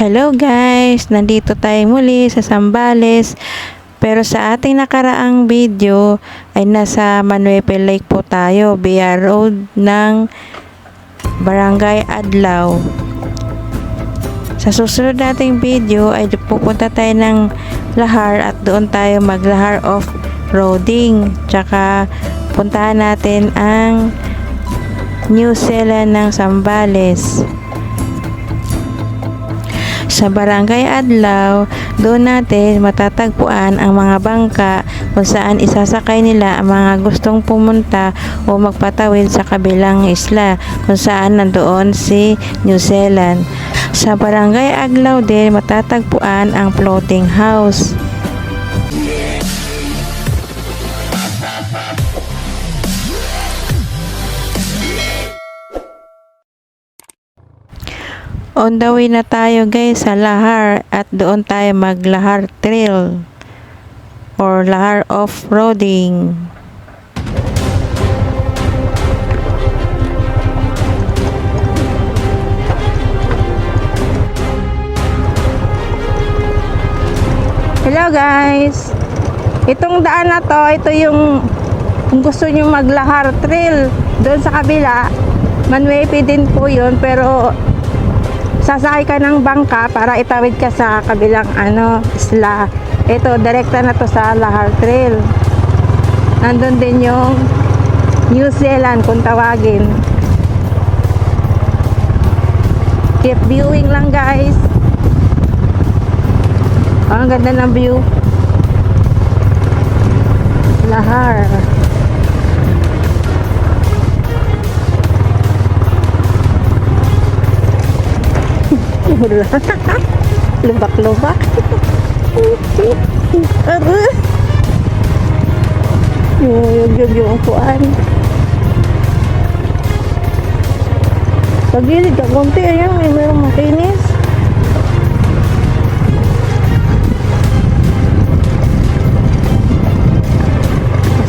Hello guys! Nandito tayo muli sa Zambales. Pero sa ating nakaraang video ay nasa Manuepe Lake po tayo via road ng Barangay Adlaw. Sa susunod nating video ay pupunta tayo ng Lahar at doon tayo mag-Lahar off-roading. Tsaka puntahan natin ang New Zealand ng Zambales. Sa Barangay Adlaw, doon natin matatagpuan ang mga bangka kung saan isasakay nila ang mga gustong pumunta o magpatawid sa kabilang isla kung saan nandoon si New Zealand. Sa Barangay Adlaw din matatagpuan ang floating house. On the way na tayo guys sa Lahar at doon tayo mag-Lahar Trail or Lahar off-roading. Hello guys! Itong daan na to, ito yung kung gusto nyo mag-Lahar Trail doon sa kabila, Manuepe din po yun, pero sasakay ka ng bangka para itawid ka sa kabilang isla. Ito, direkta na to sa Lahar Trail. Nandun din yung New Zealand kung tawagin. Keep viewing lang guys. Ang ganda ng view. Lahar. Lubak-lubak. Yung upuan. Pagilid ka konti, ayan, may mayroong makinis.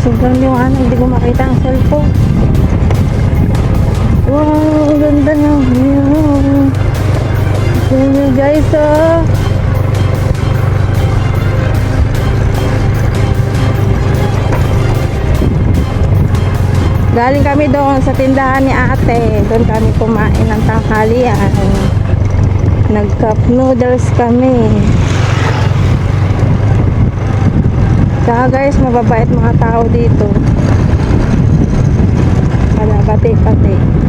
Sobrang liwanag, hindi ko makita ang cellphone. Wow, ang ganda ng view. Yun guys, galing kami doon sa tindahan ni ate. Doon kami kumain ng tanghalian. Nag-cup noodles kami. Saka guys, mababait mga tao dito. Wala, pati-pati.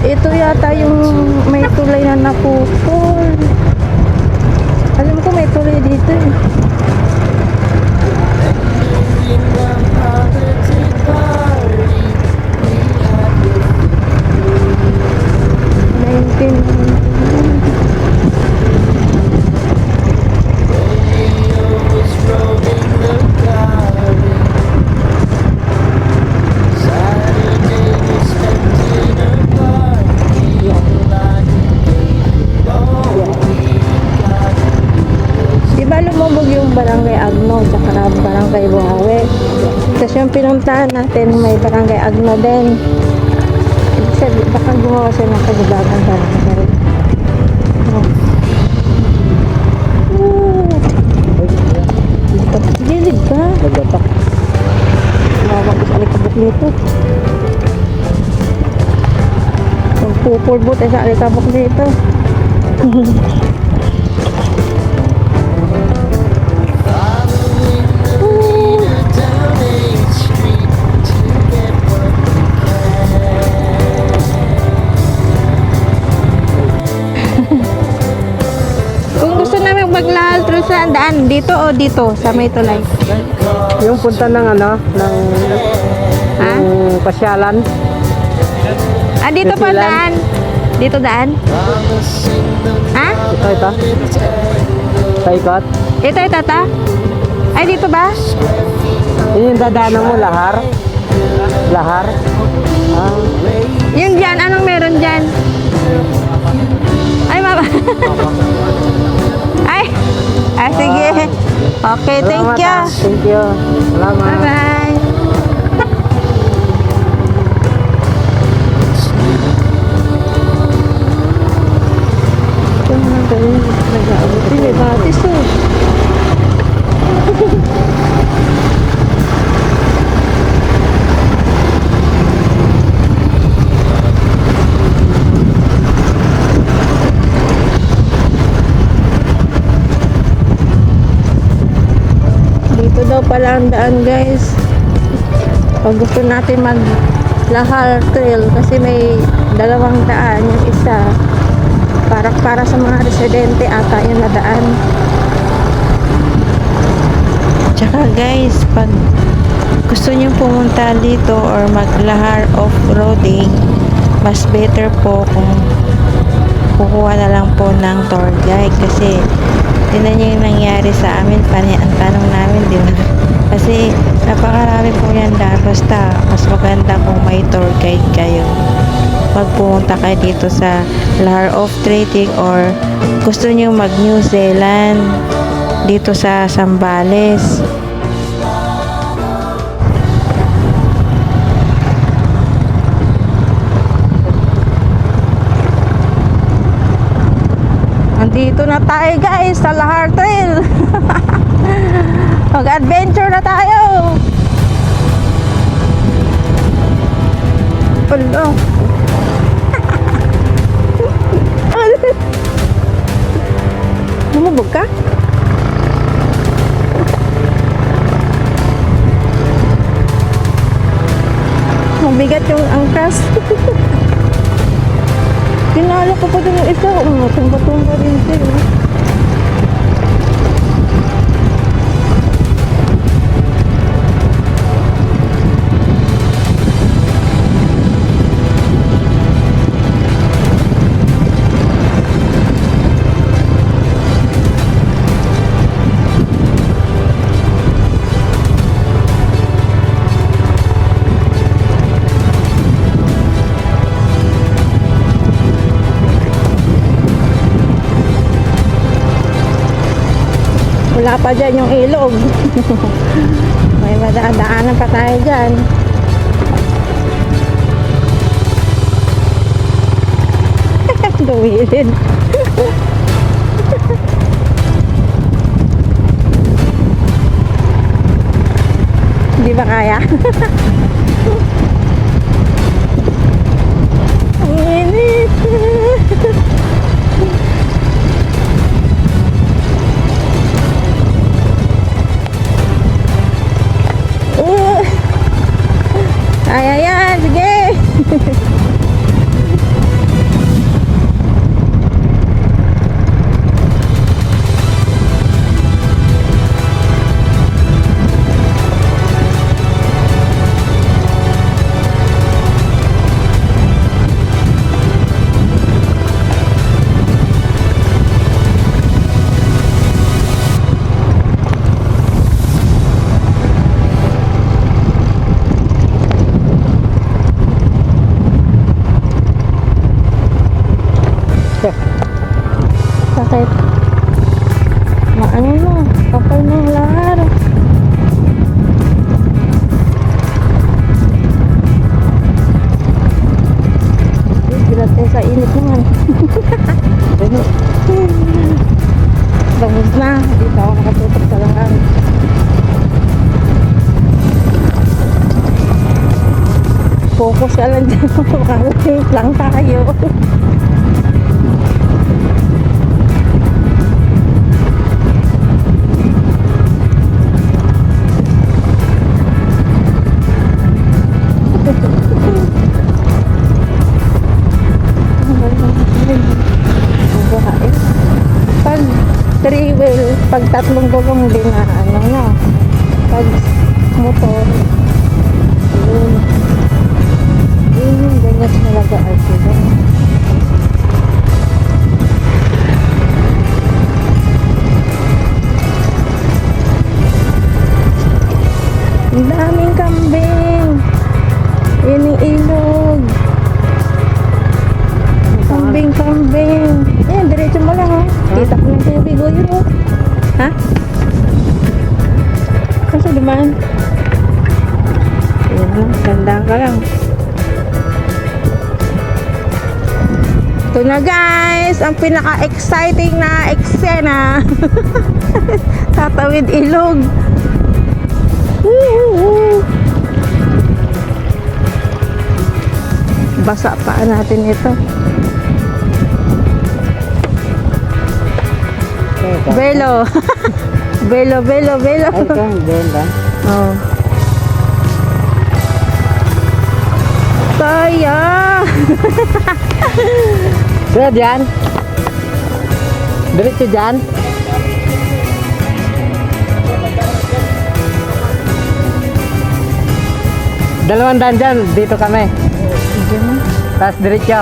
Ito yata yung may tulay na napupol. Alam ko may tulay dito eh. Lumubog yung Barangay Agno tsaka Barangay Buhawe. Tapos yung pinuntahan natin may Barangay Agno din. Ibig sabihin, baka gumawa siya ng kagibagang barangay. Gilid ka. Nagatak. Mawag sa alikabok nito. Magpupulbot sa alikabok nito. Maglahal through sa daan dito o dito sa may tulay? Yung punta ng ng pasyalan. Dito pa daan. Dito daan? Ito. Paikot. Ito ta? Ay dito ba? Yun yung dadaanan mo, Lahar. Lahar. Yung dyan, anong meron dyan? Ay, mama. Ay, Sige. Okay, thank Salamat, you. ah. Thank you. Salamat. Bye-bye. May batis oh. Dito daw pala ang daan, guys. Pag gusto natin mag Lahar Trail kasi may dalawang daan, yung isa para sa mga residente ata yung nadaan. Tsaka guys, pag gusto nyo pumunta dito or maglahar off-roading, mas better po kung kukuha na lang po ng tour guide kasi tinan nyo yung nangyari sa amin, ang tanong namin, di ba? Kasi napakarami po yan dahil basta mas maganda kung may tour guide kayo. Magpunta kayo dito sa Lahar Off-Trading or gusto nyo mag New Zealand dito sa Zambales. Andito na tayo guys sa Lahar Trail. Mag-adventure na tayo. Palo. Lumubog ka? Mabigat yung angkas. Tinalo ko pa din yung isa. Tumba-tumba rin siya. Wala pa dyan yung ilog. May madaan-daanan pa tayo dyan. Gawilin. Hindi ba kaya? Ang init. Kaya yan, sige. Sakit. Maano mo, kapal ng lahar. Bilat tayo sa init naman. Bangus na, dito ako nakatutok sa lahar. Focus ka lang dyan, makakalit lang tayo. Pag 3-wheel, pag tatlong gulong din na ano na, pag motor, yun ganyan talaga ay sila. Ang daming kambing, yun yung ilog. Kambing. Ayan, diretso mo lang, oh. Kita ko ng tubig, oh, yun, oh. Ha? man. Ayun lang, tandaan ka lang. Ito na guys, ang pinaka-exciting na eksena. Tatawid ilog. Woo! Basa pa natin ito. Velo. Velo. Ay, ito, benda. Oh. Kaya. Kaya dyan? Diretso dyan? Dalawang dyan, dito kami. Sige mo. Tapos diretso.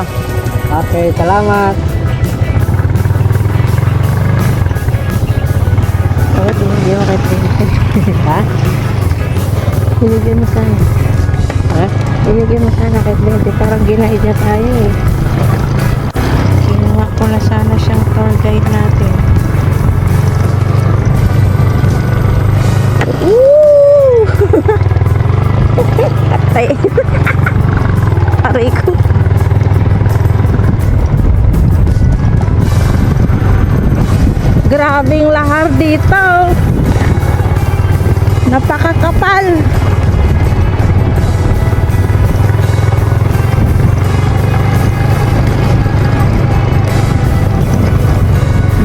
Okay, salamat. Oh, hindi mo kay Trinity. Ha? Binigyan mo sana. Ha? Binigyan mo sana kay Trinity. Parang ginaid niya tayo eh. Kinuha ko na sana siyang tour guide natin. Woo! Atay. Aray ko. Grabing lahar dito. Napakakapal.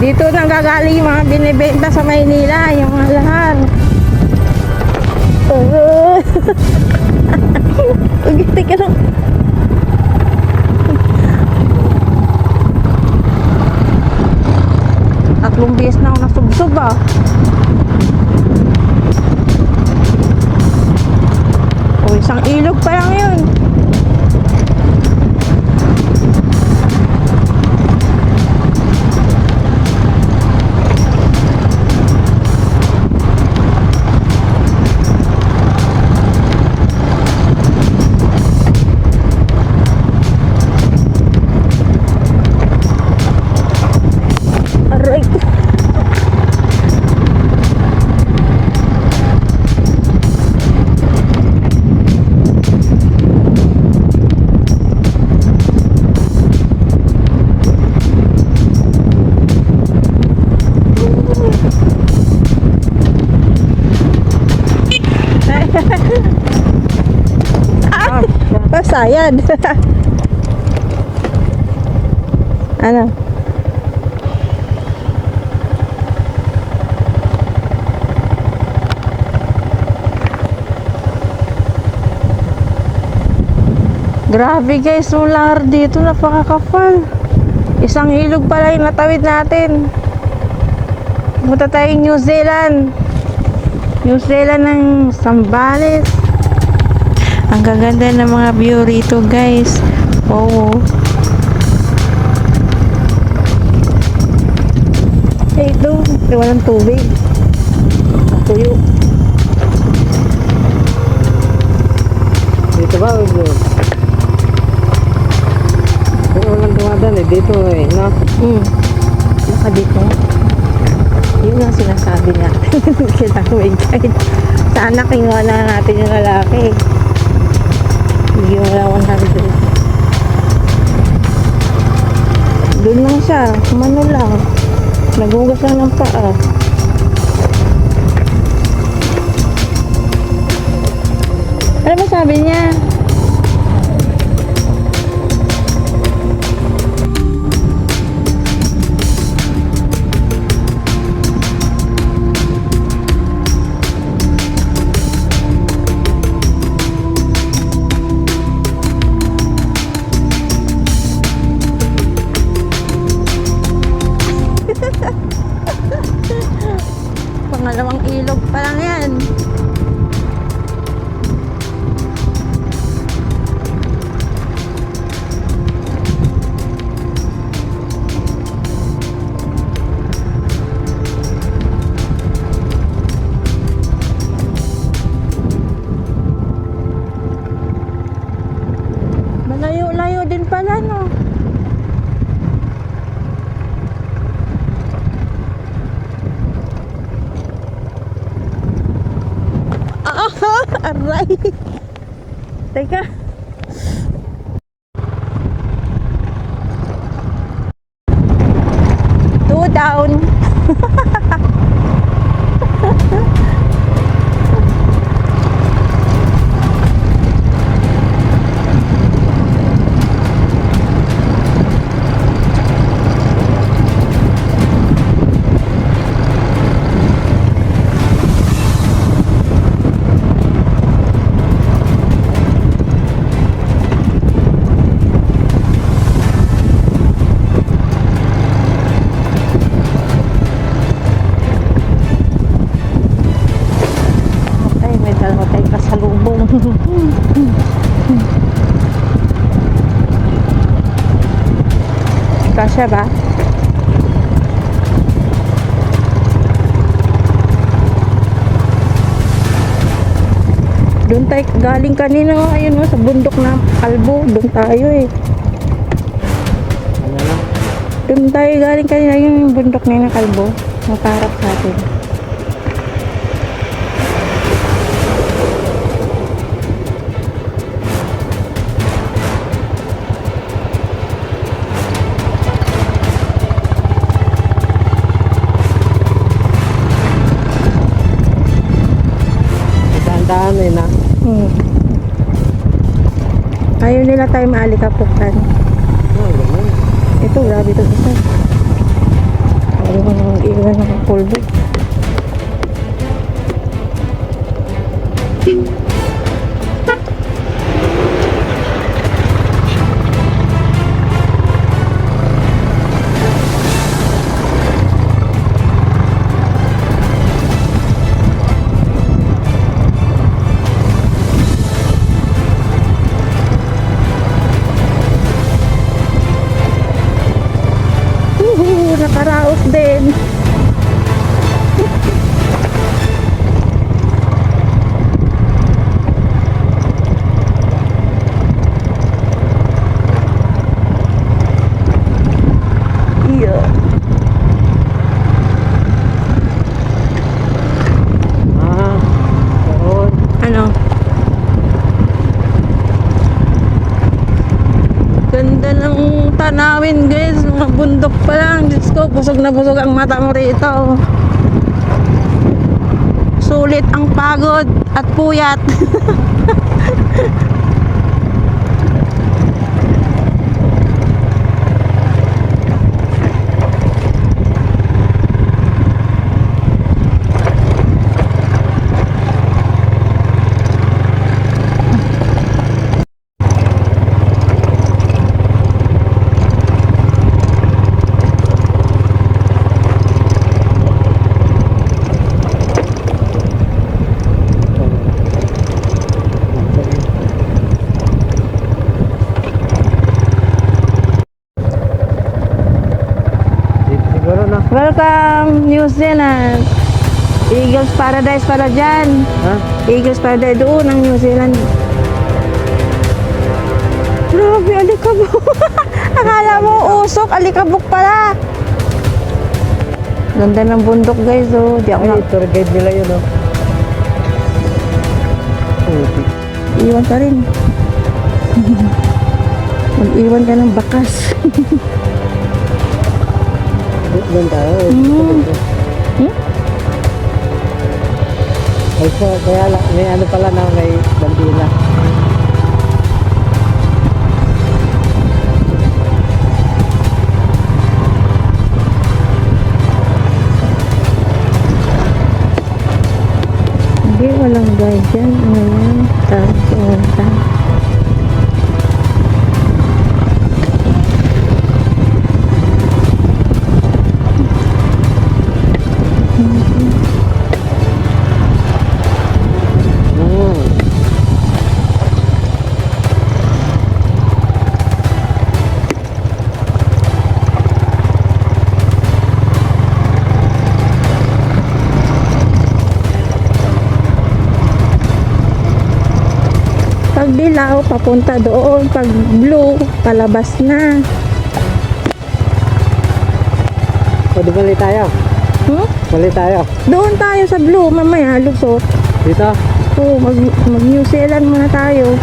Dito nanggagaling yung mga binibenta sa Maynila, yung mga lahar. Ugiti ka lang. Tatlong beses na ako nasubsob ah. O isang ilog pa lang yun. Aray ko. Pasayad. Ano? Grabe guys, yung lahar dito napakakapal. Isang ilog pala yung natawid natin. Punta tayong New Zealand. New Zealand ng Zambales. Ang gaganda ng mga view rito guys. Oo. Eh ito, walang tubig. Tuyo. Dito ba? Kung walang dumadaan eh, dito eh, no? Baka dito. Yun ang sinasabi natin. Kailangan may guide. Sana kinuha na natin yung lalaki. Hindi mo lang 100. Doon lang siya. Kumano lang. Nagugas lang ng paa. Ano ba sabi niya? Pangalawang ilog pa lang yan. Malayo-layo din pala no. Aray. Teka. Two down. Ay, may dalawa tayong kasalubong. Kasya ba? Doon tayo galing kanina, ayun sa bundok na kalbo. Doon tayo eh. Ano na? Doon tayo galing kanina, yung bundok na yun na kalbo. Maparap sa atin. Daan eh na. Ayaw nila tayo maalikapukan. Oh, ganun. Ito, grabe ito isa. Ayaw ko nang iwan ng pulbo. Nakaraos din. Iya. Doon. Ano? Ganda ng tanawin guys, mga bundok pa lang. Diyos ko, busog na busog ang mata mo rito. Sulit ang pagod at puyat. Dito siguro na. Welcome, New Zealand. Eagles Paradise pala dyan. Ha? Eagles Paradise doon ang New Zealand. Grabe, alikabok. Akala mo usok, alikabok pala. Ganda ng bundok guys, oh. Di ako Ay, tour guide nila yun, oh. iwan ka rin. Mag-iwan ka ng bakas. Doon tayo. Hmm? Ay, so, kaya may ano pala na may bandila. Hindi, walang guide dyan. Ano yan? Pumunta. Pag dilaw, papunta doon. Pag blue, palabas na. Pwede bali tayo. Hmm? Bali tayo. Doon tayo sa blue, mamaya, lusot. Dito. Oh, mag New Zealand muna tayo.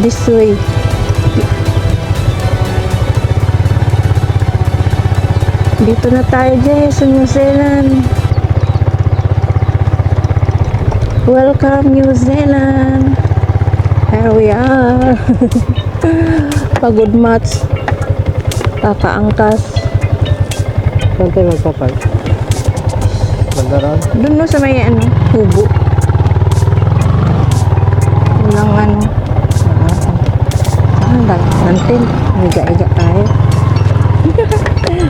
This way. Dito na tayo guys sa New Zealand. Welcome New Zealand. Here we are. Pagod mats. Kakaangkas. Saan tayo magpapark? Bandaran? Doon no sa may ano, hubo. Walang ano. Nantin. Higa-higa tayo.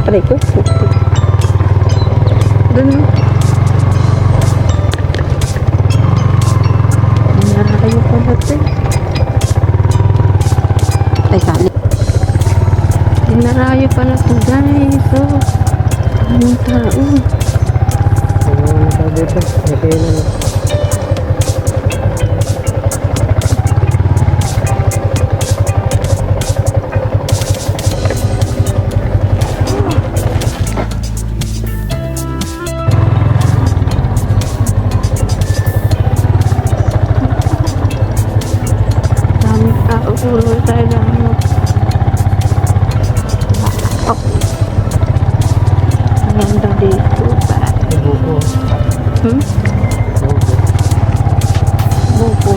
Aray ko. Doon no. Narayo pa natin. Ay, kali. Narayo pa na to guys. So, anong tao? Ano tao dito? May kailan na. Daming tao. Puro tayo lang. Oh. Ang ganda dito. Buko. Hmm? Buko. Buko.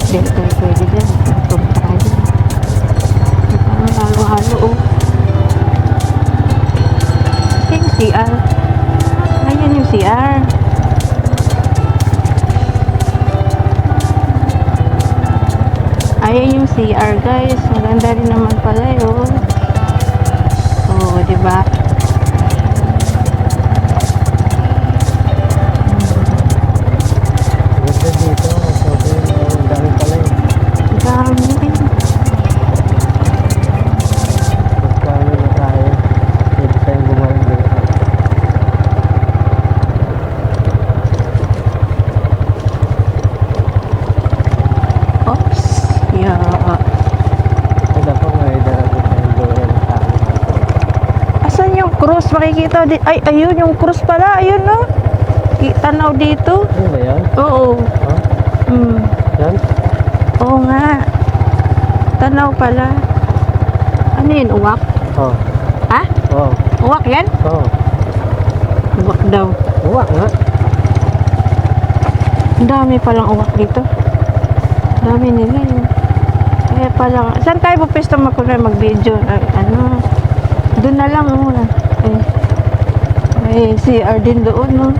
Dahil tayo pwede dyan. Itong tayo. Parang halo-halo oh. Yung CR. Ayan yung CR. Ayan yung CR guys. Maganda rin naman pala yun. Oo, diba? Ganda dito. Ang dami pala eh. Ang dami. Magkano na tayo? Pwede tayong gumawa dito. Oops. Yeah. Ay, dapat may darating tayong gawin ng tao. Asan yung cruise? Makikita di ay, ayun yung cruise pala. Ayun no. Tanaw dito. Ano ba yan? Oo. Ha? Hmm. Yan? Oo nga. Tanaw pala. Ano yun? Uwak? Oo. Ha? Oo. Uwak yan? Oo. Uwak daw. Uwa nga. Ang dami palang uwak dito. Ang dami nila yun. Kaya palang, saan tayo pupesto mag-video? Ano? Doon na lang muna. Eh, may CR din doon, no?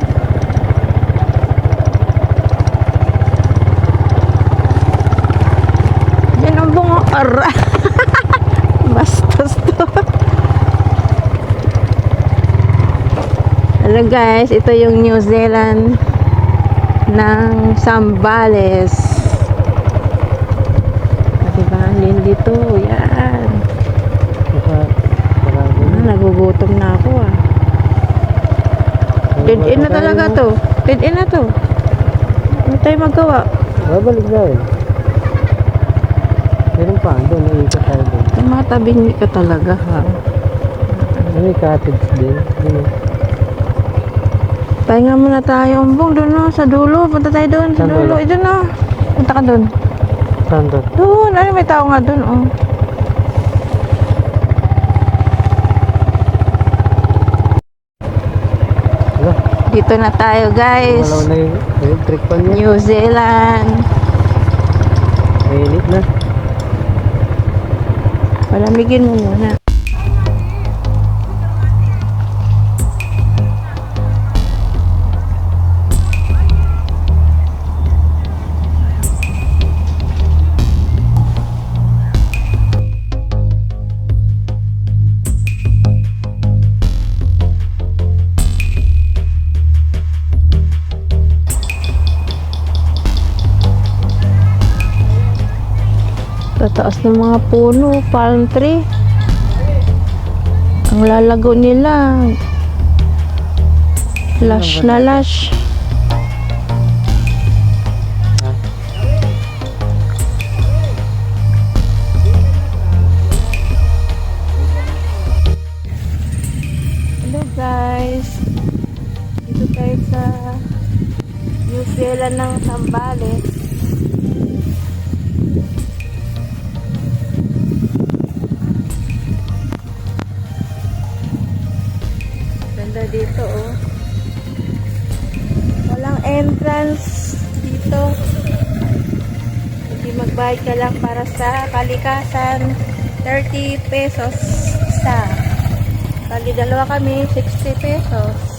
Yan ang bungo. Ara! Bastos to. Hello guys, ito yung New Zealand ng Zambales. Diba? Lin dito. Yan. Marami na. Nagugutom na ako ah. Dead end na talaga to. Dead end na to. Ano tayo magawa? Babalik na eh. Meron pa, doon, naiikot tayo doon. Yung mga tabing ka talaga ha. May cottage din. Yun. Pahinga muna tayo umbong doon no, sa dulo. Punta tayo doon sa Saan dulo. dulo? Ito no. Punta ka doon. Saan doon? Doon. Ano may tao nga doon oh. Wala. Dito na tayo guys. Malaw na yung electric pan niya. New Zealand. Mainit na. Palamigin mo muna. Tataas ng mga puno, palm tree. Ang lalago nila. Lush na lush. Zealand ng Zambales. Ganda dito oh. Walang entrance dito. Hindi magbayad ka lang para sa kalikasan. 30 pesos isa. Kali dalawa kami, 60 pesos.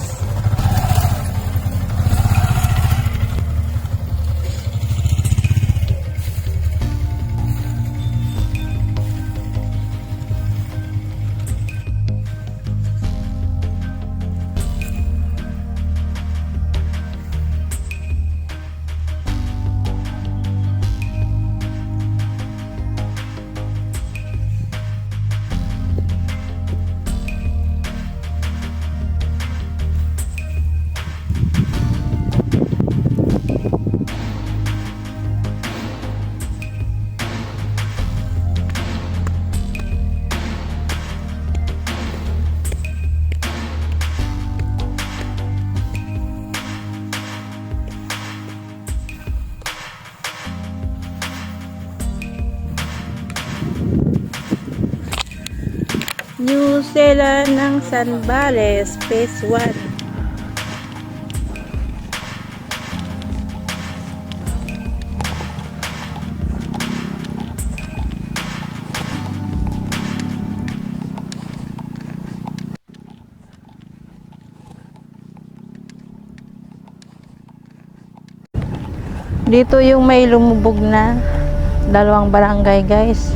New Zealand ng Zambales, Phase 1. Dito yung may lumubog na dalawang barangay guys.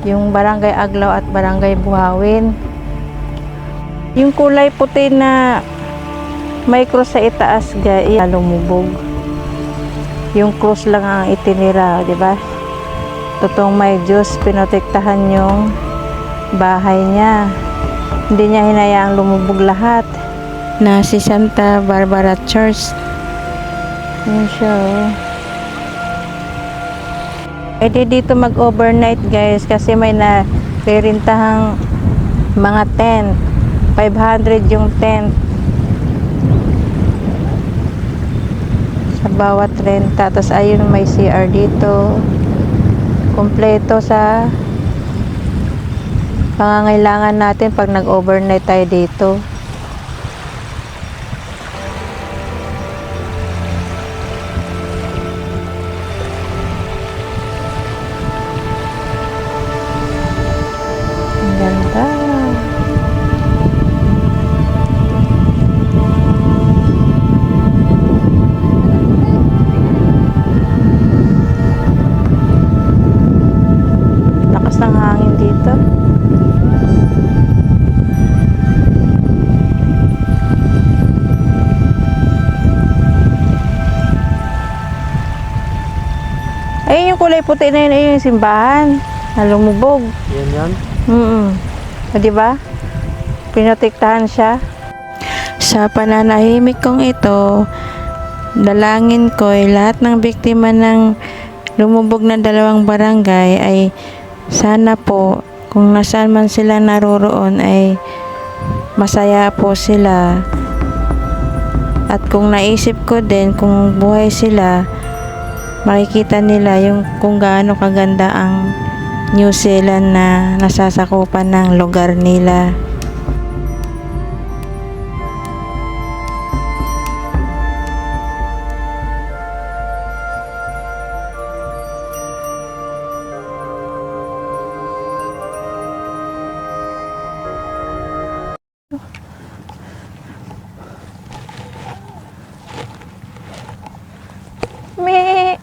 Yung barangay Aglaw at barangay Buhawin. Yung kulay puti na may cross sa itaas guys, lumubog. Yung cross lang ang itinira, di ba? Totoong may Diyos, pinotektahan yung bahay niya. Hindi niya hinayaang lumubog lahat. Na si Santa Barbara Church. Yun siya oh. Pwede dito mag-overnight guys kasi may naririntahang mga tent. 500 yung tent. Sa bawat renta. Tapos ayun may CR dito. Kompleto sa pangangailangan natin pag nag-overnight tayo dito. Ganda. Lakas ng hangin dito. Ayun yung kulay puti na yun, ayun yung simbahan na lumubog. Yan yan. O, diba? Pinotektahan siya. Sa pananahimik kong ito, dalangin ko ay lahat ng biktima ng lumubog na dalawang barangay ay sana po kung nasaan man sila naroroon ay masaya po sila. At kung naisip ko din kung buhay sila, makikita nila yung kung gaano kaganda ang New Zealand na nasasakupan ng lugar nila. Me.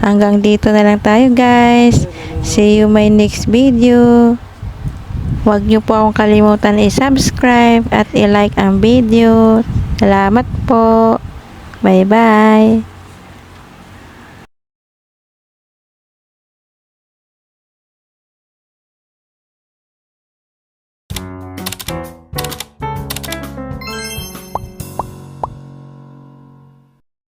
Hanggang dito na lang tayo guys. See you my next video. Huwag niyo po akong kalimutan i-subscribe at i-like ang video. Salamat po. Bye bye.